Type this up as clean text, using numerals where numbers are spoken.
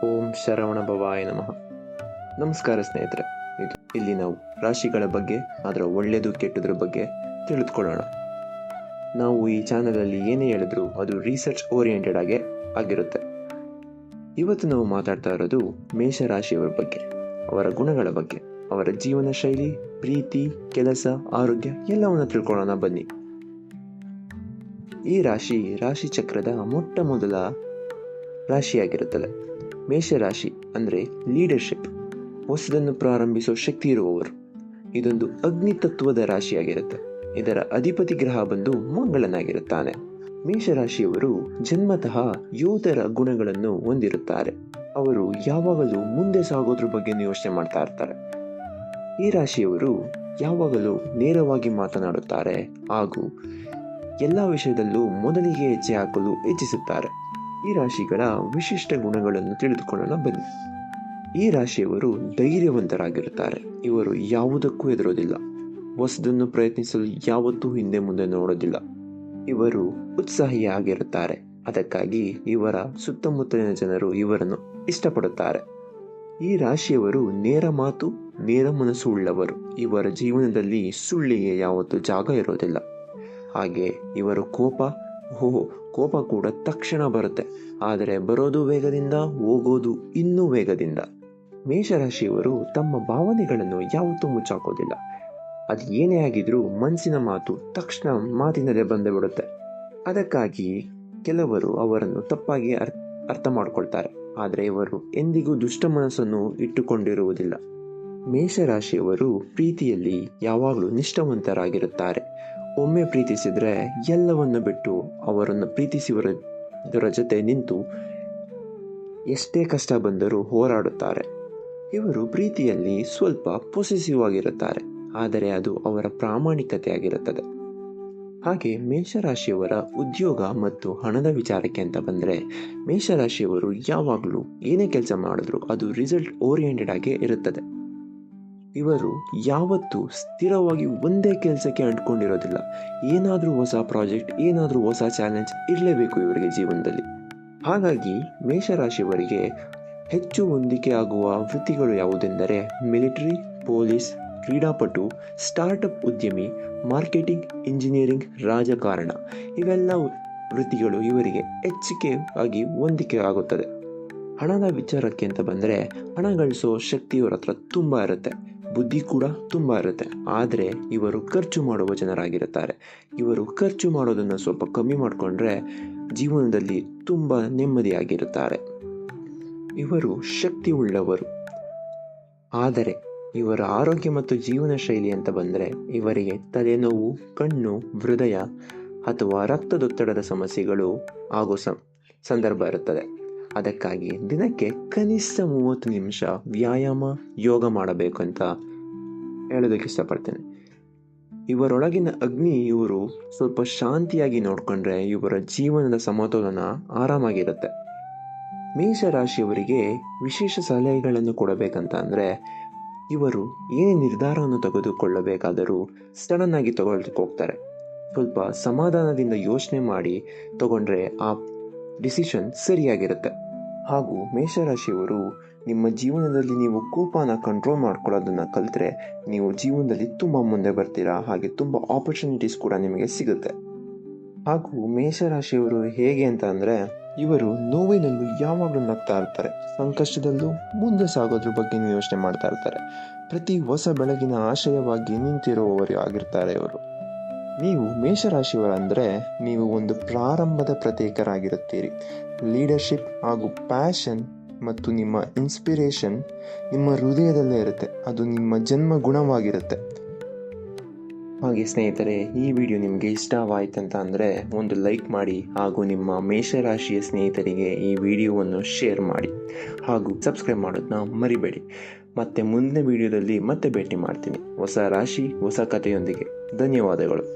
ಓಂ ಶರವಣ ಭವಾಯ ನಮಃ. ನಮಸ್ಕಾರ ಸ್ನೇಹಿತರೆ. ಇಲ್ಲಿ ನಾವು ರಾಶಿಗಳ ಬಗ್ಗೆ, ಅದರ ಒಳ್ಳೆಯದು ಕೆಟ್ಟದ್ರ ಬಗ್ಗೆ ತಿಳಿದುಕೊಳ್ಳೋಣ. ನಾವು ಈ ಚಾನಲಲ್ಲಿ ಏನೇ ಹೇಳಿದ್ರು ಅದು ರಿಸರ್ಚ್ ಓರಿಯೆಂಟೆಡ್ ಆಗಿರುತ್ತೆ. ಇವತ್ತು ನಾವು ಮಾತಾಡ್ತಾ ಇರೋದು ಮೇಷರಾಶಿಯವರ ಬಗ್ಗೆ, ಅವರ ಗುಣಗಳ ಬಗ್ಗೆ, ಅವರ ಜೀವನ ಶೈಲಿ, ಪ್ರೀತಿ, ಕೆಲಸ, ಆರೋಗ್ಯ ಎಲ್ಲವನ್ನು ತಿಳ್ಕೊಳ್ಳೋಣ ಬನ್ನಿ. ಈ ರಾಶಿ ಚಕ್ರದ ಮೊಟ್ಟ ಮೊದಲ ರಾಶಿಯಾಗಿರುತ್ತದೆ. ಮೇಷರಾಶಿ ಅಂದರೆ ಲೀಡರ್ಶಿಪ್, ಹೊಸದನ್ನು ಪ್ರಾರಂಭಿಸೋ ಶಕ್ತಿ ಇರುವವರು. ಇದೊಂದು ಅಗ್ನಿ ತತ್ವದ ರಾಶಿಯಾಗಿರುತ್ತೆ. ಇದರ ಅಧಿಪತಿ ಗ್ರಹ ಬಂದು ಮಂಗಳನಾಗಿರುತ್ತಾನೆ. ಮೇಷರಾಶಿಯವರು ಜನ್ಮತಃ ಯೋಧರ ಗುಣಗಳನ್ನು ಹೊಂದಿರುತ್ತಾರೆ. ಅವರು ಯಾವಾಗಲೂ ಮುಂದೆ ಸಾಗೋದ್ರ ಬಗ್ಗೆ ಯೋಚನೆ ಮಾಡ್ತಾ ಇರ್ತಾರೆ. ಈ ರಾಶಿಯವರು ಯಾವಾಗಲೂ ನೇರವಾಗಿ ಮಾತನಾಡುತ್ತಾರೆ ಹಾಗೂ ಎಲ್ಲ ವಿಷಯದಲ್ಲೂ ಮೊದಲಿಗೆ ಹೆಜ್ಜೆ ಹಾಕಲು ಇಚ್ಛಿಸುತ್ತಾರೆ. ಈ ರಾಶಿಗಳ ವಿಶಿಷ್ಟ ಗುಣಗಳನ್ನು ತಿಳಿದುಕೊಳ್ಳೋಣ ಬನ್ನಿ. ಈ ರಾಶಿಯವರು ಧೈರ್ಯವಂತರಾಗಿರುತ್ತಾರೆ. ಇವರು ಯಾವುದಕ್ಕೂ ಹೆದರೋದಿಲ್ಲ. ಹೊಸದನ್ನು ಪ್ರಯತ್ನಿಸಲು ಯಾವತ್ತೂ ಹಿಂದೆ ಮುಂದೆ ನೋಡೋದಿಲ್ಲ. ಇವರು ಉತ್ಸಾಹಿಯಾಗಿರುತ್ತಾರೆ. ಅದಕ್ಕಾಗಿ ಇವರ ಸುತ್ತಮುತ್ತಲಿನ ಜನರು ಇವರನ್ನು ಇಷ್ಟಪಡುತ್ತಾರೆ. ಈ ರಾಶಿಯವರು ನೇರ ಮಾತು, ನೇರ ಮನಸ್ಸು ಉಳ್ಳವರು. ಇವರ ಜೀವನದಲ್ಲಿ ಸುಳ್ಳಿಗೆ ಯಾವತ್ತೂ ಜಾಗ ಇರೋದಿಲ್ಲ. ಹಾಗೆ ಇವರು ಕೋಪ ಕೂಡ ತಕ್ಷಣ ಬರುತ್ತೆ, ಆದರೆ ಬರೋದು ವೇಗದಿಂದ, ಹೋಗೋದು ಇನ್ನೂ ವೇಗದಿಂದ. ಮೇಷರಾಶಿಯವರು ತಮ್ಮ ಭಾವನೆಗಳನ್ನು ಯಾವತ್ತೂ ಮುಚ್ಚಾಕೋದಿಲ್ಲ. ಅದು ಏನೇ ಆಗಿದ್ರೂ ಮನಸ್ಸಿನ ಮಾತು ತಕ್ಷಣ ಮಾತಿನಲ್ಲೇ ಬಂದೇ ಬಿಡುತ್ತೆ. ಅದಕ್ಕಾಗಿ ಕೆಲವರು ಅವರನ್ನು ತಪ್ಪಾಗಿ ಅರ್ಥ ಮಾಡ್ಕೊಳ್ತಾರೆ. ಆದರೆ ಇವರು ಎಂದಿಗೂ ದುಷ್ಟ ಮನಸ್ಸನ್ನು ಇಟ್ಟುಕೊಂಡಿರುವುದಿಲ್ಲ. ಮೇಷರಾಶಿಯವರು ಪ್ರೀತಿಯಲ್ಲಿ ಯಾವಾಗಲೂ ನಿಷ್ಠಾವಂತರಾಗಿರುತ್ತಾರೆ. ಒಮ್ಮೆ ಪ್ರೀತಿಸಿದ್ರೆ ಎಲ್ಲವನ್ನು ಬಿಟ್ಟು ಅವರನ್ನು ಪ್ರೀತಿಸುವವರ ಜೊತೆ ನಿಂತು ಎಷ್ಟೇ ಕಷ್ಟ ಬಂದರೂ ಹೋರಾಡುತ್ತಾರೆ. ಇವರು ಪ್ರೀತಿಯಲ್ಲಿ ಸ್ವಲ್ಪ ಪೊಸೆಸಿವ್ ಆಗಿರುತ್ತಾರೆ, ಆದರೆ ಅದು ಅವರ ಪ್ರಾಮಾಣಿಕತೆಯಾಗಿರುತ್ತದೆ. ಹಾಗೆ ಮೇಷರಾಶಿಯವರ ಉದ್ಯೋಗ ಮತ್ತು ಹಣದ ವಿಚಾರಕ್ಕೆ ಅಂತ ಬಂದರೆ, ಮೇಷರಾಶಿಯವರು ಯಾವಾಗಲೂ ಏನೇ ಕೆಲಸ ಮಾಡಿದ್ರು ಅದು ರಿಸಲ್ಟ್ ಓರಿಯೆಂಟೆಡ್ ಆಗಿ ಇರುತ್ತದೆ. ಇವರು ಯಾವತ್ತೂ ಸ್ಥಿರವಾಗಿ ಒಂದೇ ಕೆಲಸಕ್ಕೆ ಅಂಟ್ಕೊಂಡಿರೋದಿಲ್ಲ. ಏನಾದರೂ ಹೊಸ ಪ್ರಾಜೆಕ್ಟ್, ಏನಾದರೂ ಹೊಸ ಚಾಲೆಂಜ್ ಇರಲೇಬೇಕು ಇವರಿಗೆ ಜೀವನದಲ್ಲಿ. ಹಾಗಾಗಿ ಮೇಷರಾಶಿಯವರಿಗೆ ಹೆಚ್ಚು ಹೊಂದಿಕೆ ಆಗುವ ವೃತ್ತಿಗಳು ಯಾವುದೆಂದರೆ ಮಿಲಿಟರಿ, ಪೊಲೀಸ್, ಕ್ರೀಡಾಪಟು, ಸ್ಟಾರ್ಟಪ್ ಉದ್ಯಮಿ, ಮಾರ್ಕೆಟಿಂಗ್, ಇಂಜಿನಿಯರಿಂಗ್, ರಾಜಕಾರಣ. ಇವೆಲ್ಲ ವೃತ್ತಿಗಳು ಇವರಿಗೆ ಹೆಚ್ಚಿಗೆ ಆಗಿ ಹೊಂದಿಕೆ ಆಗುತ್ತದೆ. ಹಣದ ವಿಚಾರಕ್ಕೆ ಅಂತ ಬಂದರೆ, ಹಣ ಗಳಿಸೋ ಶಕ್ತಿ ಇವರ ಹತ್ರ ತುಂಬ ಇರುತ್ತೆ, ಬುದ್ಧಿ ಕೂಡ ತುಂಬ ಇರುತ್ತೆ. ಆದರೆ ಇವರು ಖರ್ಚು ಮಾಡುವ ಜನರಾಗಿರುತ್ತಾರೆ. ಇವರು ಖರ್ಚು ಮಾಡೋದನ್ನು ಸ್ವಲ್ಪ ಕಮ್ಮಿ ಮಾಡಿಕೊಂಡ್ರೆ ಜೀವನದಲ್ಲಿ ತುಂಬ ನೆಮ್ಮದಿಯಾಗಿರುತ್ತಾರೆ. ಇವರು ಶಕ್ತಿ ಉಳ್ಳವರು. ಆದರೆ ಇವರ ಆರೋಗ್ಯ ಮತ್ತು ಜೀವನ ಶೈಲಿ ಅಂತ ಬಂದರೆ, ಇವರಿಗೆ ತಲೆನೋವು, ಕಣ್ಣು, ಹೃದಯ ಅಥವಾ ರಕ್ತದೊತ್ತಡದ ಸಮಸ್ಯೆಗಳು ಆಗೋ ಸಂದರ್ಭ ಇರುತ್ತದೆ. ಅದಕ್ಕಾಗಿ ದಿನಕ್ಕೆ ಕನಿಷ್ಠ 30 ನಿಮಿಷ ವ್ಯಾಯಾಮ, ಯೋಗ ಮಾಡಬೇಕು ಅಂತ ಹೇಳೋದಕ್ಕೆ ಇಷ್ಟಪಡ್ತೇನೆ. ಇವರೊಳಗಿನ ಅಗ್ನಿ ಇವರು ಸ್ವಲ್ಪ ಶಾಂತಿಯಾಗಿ ನೋಡಿಕೊಂಡ್ರೆ ಇವರ ಜೀವನದ ಸಮತೋಲನ ಆರಾಮಾಗಿರುತ್ತೆ. ಮೇಷರಾಶಿಯವರಿಗೆ ವಿಶೇಷ ಸಲಹೆಗಳನ್ನು ಕೊಡಬೇಕಂತ ಅಂದರೆ, ಇವರು ಏನೇ ನಿರ್ಧಾರವನ್ನು ತೆಗೆದುಕೊಳ್ಳಬೇಕಾದರೂ ಸಡನ್ ಆಗಿ ಹೋಗ್ತಾರೆ. ಸ್ವಲ್ಪ ಸಮಾಧಾನದಿಂದ ಯೋಚನೆ ಮಾಡಿ ತಗೊಂಡ್ರೆ ಆ ಡಿಸಿಷನ್ ಸರಿಯಾಗಿರುತ್ತೆ. ಹಾಗೂ ಮೇಷರಾಶಿಯವರು ನಿಮ್ಮ ಜೀವನದಲ್ಲಿ ನೀವು ಕೋಪನ ಕಂಟ್ರೋಲ್ ಮಾಡ್ಕೊಳ್ಳೋದನ್ನು ಕಲಿತ್ರೆ ನೀವು ಜೀವನದಲ್ಲಿ ತುಂಬ ಮುಂದೆ ಬರ್ತೀರಾ. ಹಾಗೆ ತುಂಬ ಆಪರ್ಚುನಿಟೀಸ್ ಕೂಡ ನಿಮಗೆ ಸಿಗುತ್ತೆ. ಹಾಗೂ ಮೇಷರಾಶಿಯವರು ಹೇಗೆ ಅಂತ ಅಂದರೆ, ಇವರು ನೋವಿನಲ್ಲೂ ಯಾವಾಗಲೂ ನಗ್ತಾ ಇರ್ತಾರೆ. ಸಂಕಷ್ಟದಲ್ಲೂ ಮುಂದೆ ಸಾಗೋದ್ರ ಬಗ್ಗೆ ಯೋಚನೆ ಮಾಡ್ತಾ ಇರ್ತಾರೆ. ಪ್ರತಿ ಹೊಸ ಬೆಳಗಿನ ಆಶಯವಾಗಿ ನಿಂತಿರುವವರು ಆಗಿರ್ತಾರೆ ಇವರು. ನೀವು ಮೇಷರಾಶಿಯವರಂದರೆ ನೀವು ಒಂದು ಪ್ರಾರಂಭದ ಪ್ರತ್ಯೇಕರಾಗಿರುತ್ತೀರಿ. ಲೀಡರ್ಶಿಪ್ ಹಾಗೂ ಪ್ಯಾಷನ್ ಮತ್ತು ನಿಮ್ಮ ಇನ್ಸ್ಪಿರೇಷನ್ ನಿಮ್ಮ ಹೃದಯದಲ್ಲೇ ಇರುತ್ತೆ. ಅದು ನಿಮ್ಮ ಜನ್ಮ ಗುಣವಾಗಿರುತ್ತೆ. ಹಾಗೆ ಸ್ನೇಹಿತರೆ, ಈ ವಿಡಿಯೋ ನಿಮಗೆ ಇಷ್ಟವಾಯ್ತಂತ ಅಂದರೆ ಒಂದು ಲೈಕ್ ಮಾಡಿ ಹಾಗೂ ನಿಮ್ಮ ಮೇಷರಾಶಿಯ ಸ್ನೇಹಿತರಿಗೆ ಈ ವಿಡಿಯೋವನ್ನು ಶೇರ್ ಮಾಡಿ ಹಾಗೂ ಸಬ್ಸ್ಕ್ರೈಬ್ ಮಾಡೋದನ್ನ ಮರಿಬೇಡಿ. ಮತ್ತೆ ಮುಂದಿನ ವಿಡಿಯೋದಲ್ಲಿ ಮತ್ತೆ ಭೇಟಿ ಮಾಡ್ತೀನಿ ಹೊಸ ರಾಶಿ, ಹೊಸ ಕಥೆಯೊಂದಿಗೆ. ಧನ್ಯವಾದಗಳು.